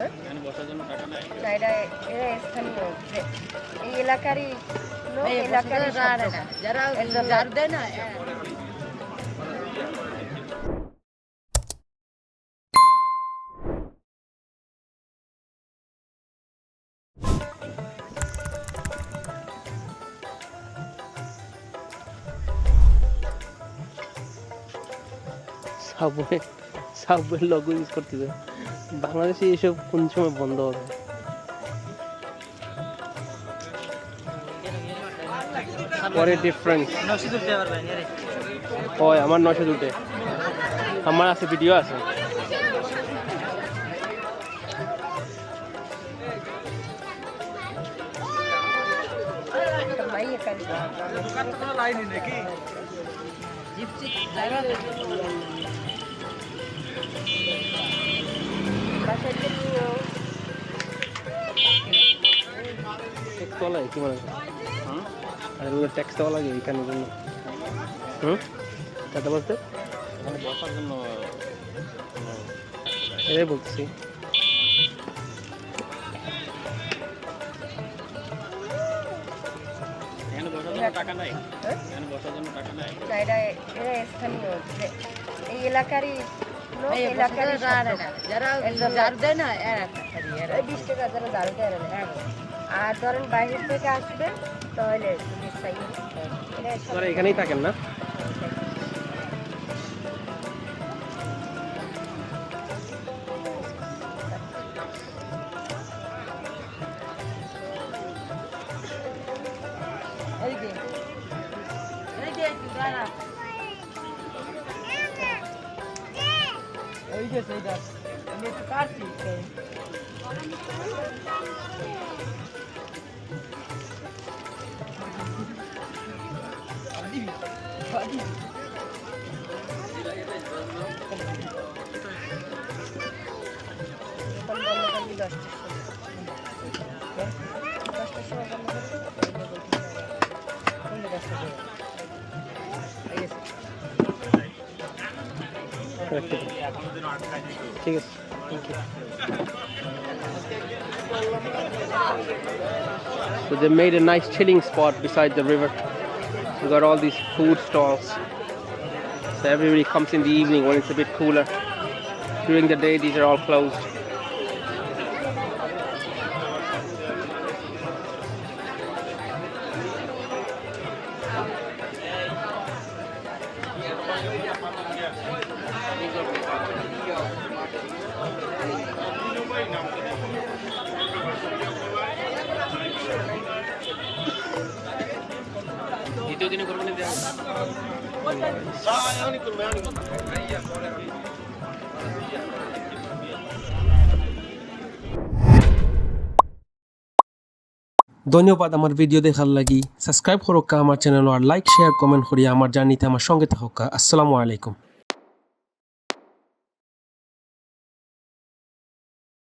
এখানে বসার জন্য টাকা নাই। না, এরা স্থানীয় এই এলাকারই লোক, এলাকারই যারা ঝাড়ু দেয় না সাবওয়ে লোগো ইউজ করতেছে। বাংলাদেশে এসব কোন সময় বন্ধ হবে? পরে ডিফারেন্স হয় আমার 900 দুটে আমার আছে, ভিডিও আছে। ট্যাক্স ওয়ালা কি মানে? আর ওগুলো ট্যাক্স দেওয়া লাগে এখানে জন্য। কথা বলতে এখানে বসার জন্য এটাই বলতেছি। এখানে বসার জন্য টাকা নাই। এখানে বসার জন্য টাকা নাই। না, এরা স্থানীয় এই এলাকারই লোক, এলাকারই যারা ঝাড়ু দেয় না 20 টাকা যারা ঝাড়ু দেয় না। আর ধরেন বাইরের থেকে আসবে তাহলে আপনারা এখানেই থাকেন না? ঠিক আছে, thank you. So they made a nice chilling spot beside the river. We got all these food stalls. So everybody comes in the evening when it's a bit cooler. During the day, these are all closed. দ্বিতীয় দিনে কোরবানি দেওয়া ধন্যবাদ আমার video দেখার লাগি। Subscribe করো আমার চ্যানেল আর লাইক শেয়ার কমেন্ট করি আমার জার্নিতে আমার সঙ্গে থাকা। আসসালামু আলাইকুম।